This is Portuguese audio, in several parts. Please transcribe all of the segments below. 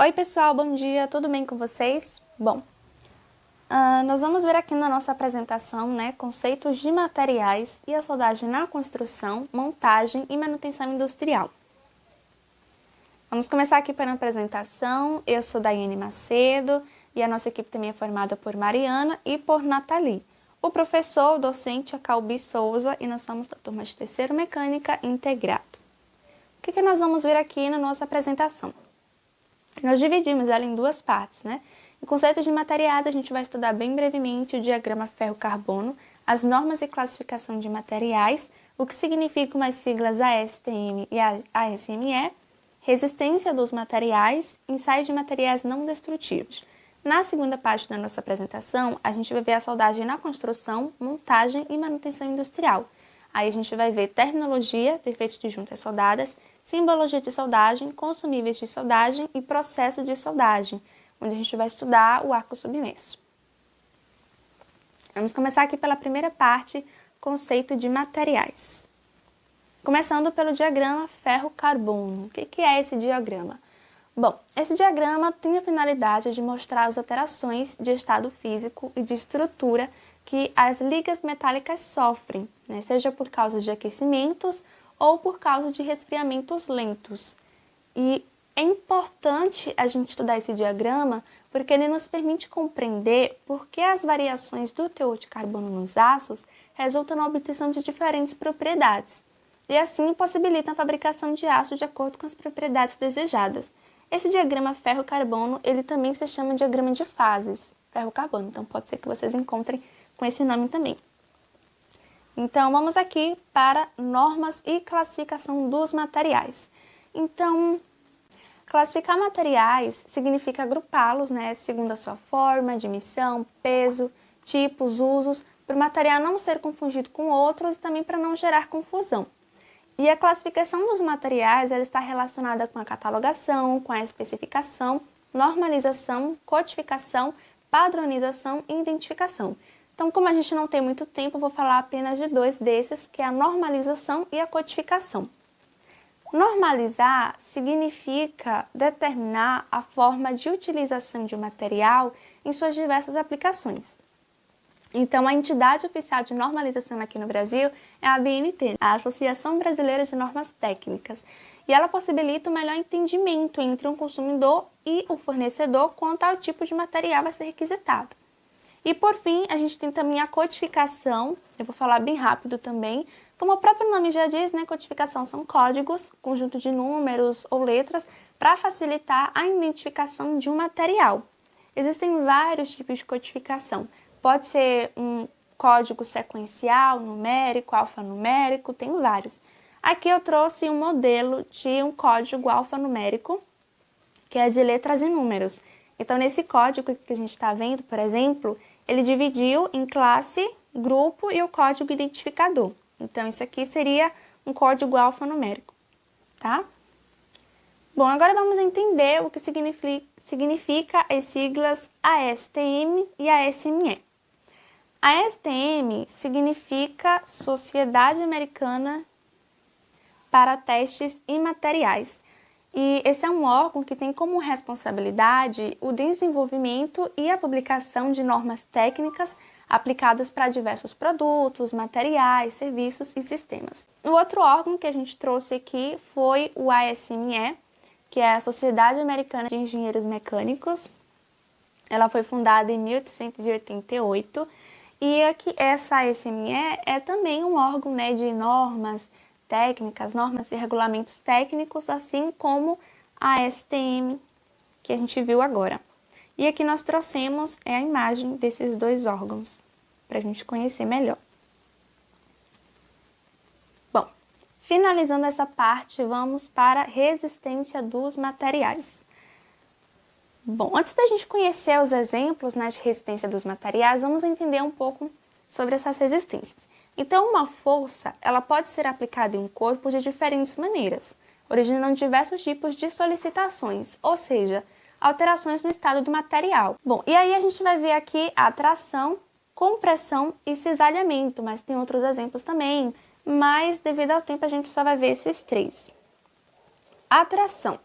Oi pessoal, bom dia, tudo bem com vocês? Bom, nós vamos ver aqui na nossa apresentação, conceitos de materiais e a soldagem na construção, montagem e manutenção industrial. Vamos começar aqui pela apresentação. Eu sou Daiane Macedo e a nossa equipe também é formada por Mariana e por Nathalie. O professor, o docente é Calbi Souza e nós somos da turma de terceiro mecânica integrado. O que nós vamos ver aqui na nossa apresentação? Nós dividimos ela em duas partes, Em conceitos de materiais, a gente vai estudar bem brevemente o diagrama ferro-carbono, as normas e classificação de materiais, o que significam as siglas ASTM e ASME, resistência dos materiais, ensaios de materiais não destrutivos. Na segunda parte da nossa apresentação, a gente vai ver a soldagem na construção, montagem e manutenção industrial. Aí a gente vai ver terminologia, defeitos de juntas soldadas, simbologia de soldagem, consumíveis de soldagem e processo de soldagem, onde a gente vai estudar o arco submerso. Vamos começar aqui pela primeira parte, conceito de materiais. Começando pelo diagrama ferro-carbono. O que é esse diagrama? Bom, esse diagrama tem a finalidade de mostrar as alterações de estado físico e de estrutura que as ligas metálicas sofrem, seja por causa de aquecimentos ou por causa de resfriamentos lentos. E é importante a gente estudar esse diagrama porque ele nos permite compreender por que as variações do teor de carbono nos aços resultam na obtenção de diferentes propriedades, e assim possibilitam a fabricação de aço de acordo com as propriedades desejadas. Esse diagrama ferro-carbono, ele também se chama diagrama de fases, ferro-carbono, então pode ser que vocês encontrem com esse nome também. Então, vamos aqui para normas e classificação dos materiais. Então, classificar materiais significa agrupá-los, segundo a sua forma, dimensão, peso, tipos, usos, para o material não ser confundido com outros e também para não gerar confusão. E a classificação dos materiais ela está relacionada com a catalogação, com a especificação, normalização, codificação, padronização e identificação. Então, como a gente não tem muito tempo, eu vou falar apenas de dois desses, que é a normalização e a codificação. Normalizar significa determinar a forma de utilização de um material em suas diversas aplicações. Então, a entidade oficial de normalização aqui no Brasil é a ABNT, a Associação Brasileira de Normas Técnicas, e ela possibilita o melhor entendimento entre um consumidor e o fornecedor quanto ao tipo de material a ser requisitado. E por fim, a gente tem também a codificação, eu vou falar bem rápido também. Como o próprio nome já diz, codificação são códigos, conjunto de números ou letras, para facilitar a identificação de um material. Existem vários tipos de codificação. Pode ser um código sequencial, numérico, alfanumérico, tem vários. Aqui eu trouxe um modelo de um código alfanumérico, que é de letras e números. Então, nesse código que a gente está vendo, por exemplo, ele dividiu em classe, grupo e o código identificador. Então, isso aqui seria um código alfanumérico, tá? Bom, agora vamos entender o que significa as siglas ASTM e ASME. A ASTM significa Sociedade Americana para Testes e Materiais. E esse é um órgão que tem como responsabilidade o desenvolvimento e a publicação de normas técnicas aplicadas para diversos produtos, materiais, serviços e sistemas. O outro órgão que a gente trouxe aqui foi o ASME, que é a Sociedade Americana de Engenheiros Mecânicos. Ela foi fundada em 1888 e aqui, essa ASME é também um órgão de normas técnicas, normas e regulamentos técnicos, assim como a ASTM que a gente viu agora. E aqui nós trouxemos a imagem desses dois órgãos, para a gente conhecer melhor. Bom, finalizando essa parte, vamos para a resistência dos materiais. Bom, antes da gente conhecer os exemplos de resistência dos materiais, vamos entender um pouco sobre essas resistências. Então, uma força, ela pode ser aplicada em um corpo de diferentes maneiras, originando diversos tipos de solicitações, ou seja, alterações no estado do material. Bom, e aí a gente vai ver aqui a tração, compressão e cisalhamento, mas tem outros exemplos também, mas devido ao tempo a gente só vai ver esses três. Atração.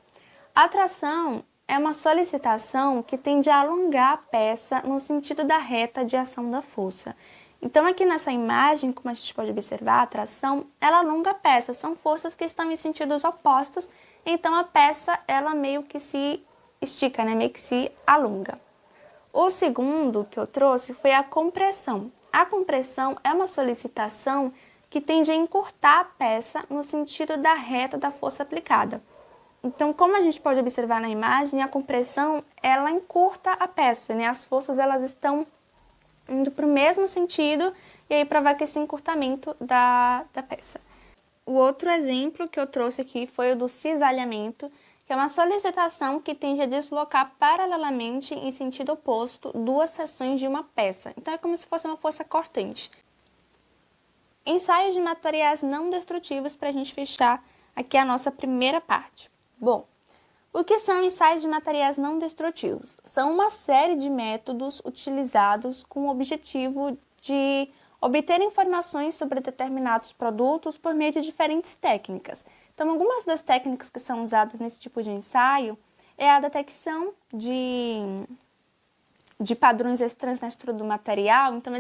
A tração é uma solicitação que tende a alongar a peça no sentido da reta de ação da força. Então, aqui nessa imagem, como a gente pode observar, a tração, ela alonga a peça, são forças que estão em sentidos opostos, então a peça, ela meio que se estica, né? Meio que se alonga. O segundo que eu trouxe foi a compressão. A compressão é uma solicitação que tende a encurtar a peça no sentido da reta da força aplicada. Então, como a gente pode observar na imagem, a compressão, ela encurta a peça, né? As forças, elas estão indo para o mesmo sentido e aí provoca esse encurtamento da peça. O outro exemplo que eu trouxe aqui foi o do cisalhamento, que é uma solicitação que tende a deslocar paralelamente em sentido oposto duas seções de uma peça. Então, é como se fosse uma força cortante. Ensaios de materiais não destrutivos para a gente fechar aqui a nossa primeira parte. Bom, o que são ensaios de materiais não destrutivos? São uma série de métodos utilizados com o objetivo de obter informações sobre determinados produtos por meio de diferentes técnicas. Então, algumas das técnicas que são usadas nesse tipo de ensaio é a detecção de padrões estranhos na estrutura do material. Então,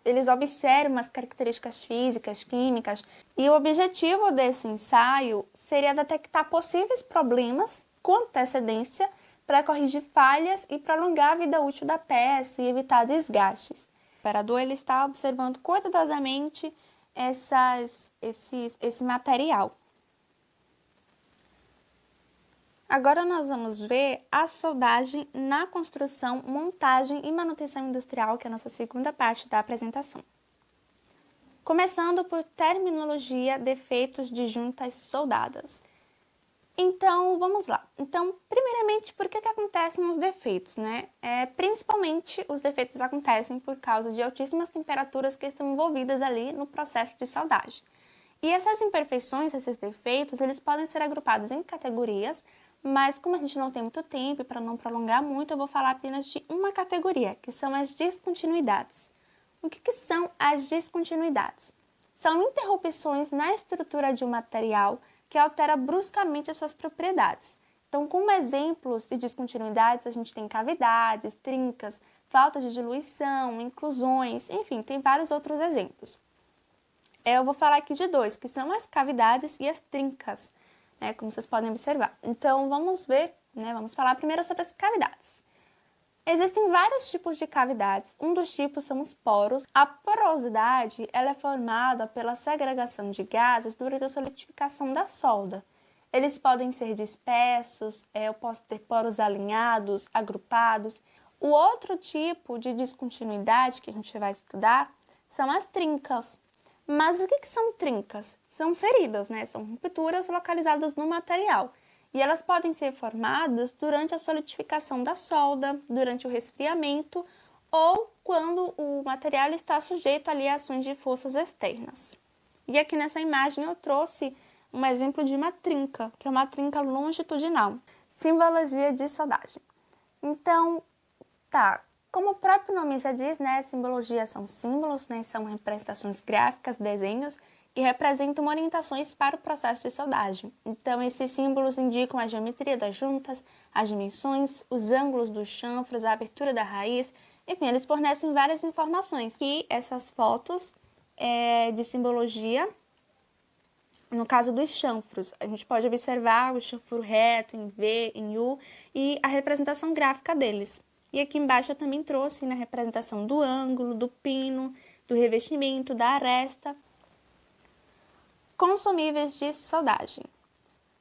eles observam as características físicas, químicas, e o objetivo desse ensaio seria detectar possíveis problemas com antecedência para corrigir falhas e prolongar a vida útil da peça e evitar desgastes. O operador ele está observando cuidadosamente esse material. Agora nós vamos ver a soldagem na construção, montagem e manutenção industrial, que é a nossa segunda parte da apresentação. Começando por terminologia, defeitos de juntas soldadas. Então, vamos lá. Então, primeiramente, por que acontecem os defeitos, né? Principalmente, os defeitos acontecem por causa de altíssimas temperaturas que estão envolvidas ali no processo de soldagem. E essas imperfeições, esses defeitos, eles podem ser agrupados em categorias, mas como a gente não tem muito tempo e para não prolongar muito, eu vou falar apenas de uma categoria, que são as descontinuidades. O que são as descontinuidades? São interrupções na estrutura de um material que altera bruscamente as suas propriedades. Então, como exemplos de descontinuidades, a gente tem cavidades, trincas, falta de diluição, inclusões, enfim, tem vários outros exemplos. Eu vou falar aqui de dois, que são as cavidades e as trincas, né, como vocês podem observar. Então, vamos ver, né, vamos falar primeiro sobre as cavidades. Existem vários tipos de cavidades. Um dos tipos são os poros. A porosidade ela é formada pela segregação de gases durante a solidificação da solda. Eles podem ser dispersos, eu posso ter poros alinhados, agrupados. O outro tipo de descontinuidade que a gente vai estudar são as trincas. Mas o que são trincas? São feridas, né? São rupturas localizadas no material. E elas podem ser formadas durante a solidificação da solda, durante o resfriamento ou quando o material está sujeito ali a ações de forças externas. E aqui nessa imagem eu trouxe um exemplo de uma trinca, que é uma trinca longitudinal. Simbologia de soldagem. Então, como o próprio nome já diz, né, simbologia são símbolos, né, são representações gráficas, desenhos, e representam orientações para o processo de soldagem. Então, esses símbolos indicam a geometria das juntas, as dimensões, os ângulos dos chanfros, a abertura da raiz, enfim, eles fornecem várias informações. E essas fotos de simbologia, no caso dos chanfros, a gente pode observar o chanfro reto, em V, em U, e a representação gráfica deles. E aqui embaixo eu também trouxe a representação do ângulo, do pino, do revestimento, da aresta. Consumíveis de soldagem.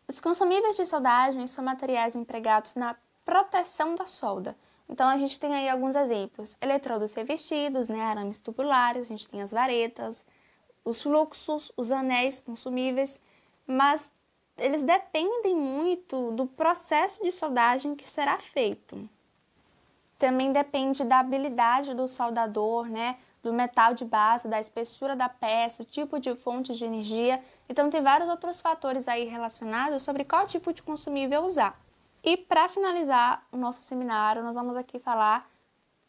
Os consumíveis de soldagem são materiais empregados na proteção da solda. Então, a gente tem aí alguns exemplos. Eletrodos revestidos, né, arames tubulares, a gente tem as varetas, os fluxos, os anéis consumíveis, mas eles dependem muito do processo de soldagem que será feito. Também depende da habilidade do soldador, né, do metal de base, da espessura da peça, o tipo de fonte de energia. Então, tem vários outros fatores aí relacionados sobre qual tipo de consumível usar. E para finalizar o nosso seminário, nós vamos aqui falar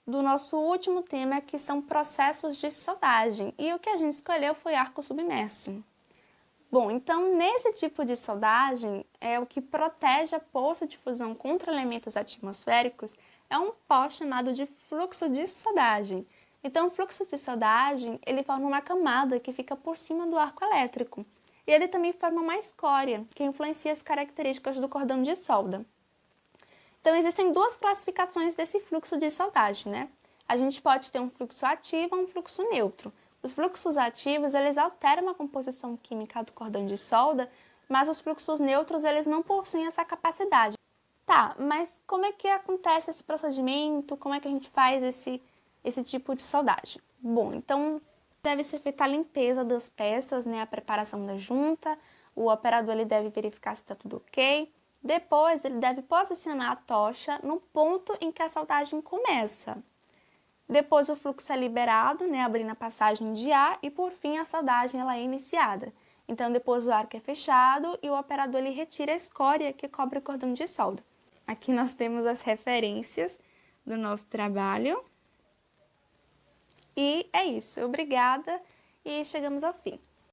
do nosso último tema, que são processos de soldagem. E o que a gente escolheu foi arco submerso. Bom, então nesse tipo de soldagem, o que protege a poça de fusão contra elementos atmosféricos é um pó chamado de fluxo de soldagem. Então o fluxo de soldagem, ele forma uma camada que fica por cima do arco elétrico. E ele também forma uma escória, que influencia as características do cordão de solda. Então existem duas classificações desse fluxo de soldagem, né? A gente pode ter um fluxo ativo ou um fluxo neutro. Os fluxos ativos, eles alteram a composição química do cordão de solda, mas os fluxos neutros, eles não possuem essa capacidade. Tá, mas como é que acontece esse procedimento? Como é que a gente faz esse tipo de soldagem? Bom, então deve ser feita a limpeza das peças, né, a preparação da junta, o operador ele deve verificar se está tudo ok. Depois, ele deve posicionar a tocha no ponto em que a soldagem começa. Depois o fluxo é liberado, né, abrindo a passagem de ar e por fim a soldagem ela é iniciada. Então depois o arco é fechado e o operador ele retira a escória que cobre o cordão de solda. Aqui nós temos as referências do nosso trabalho. E é isso, obrigada e chegamos ao fim.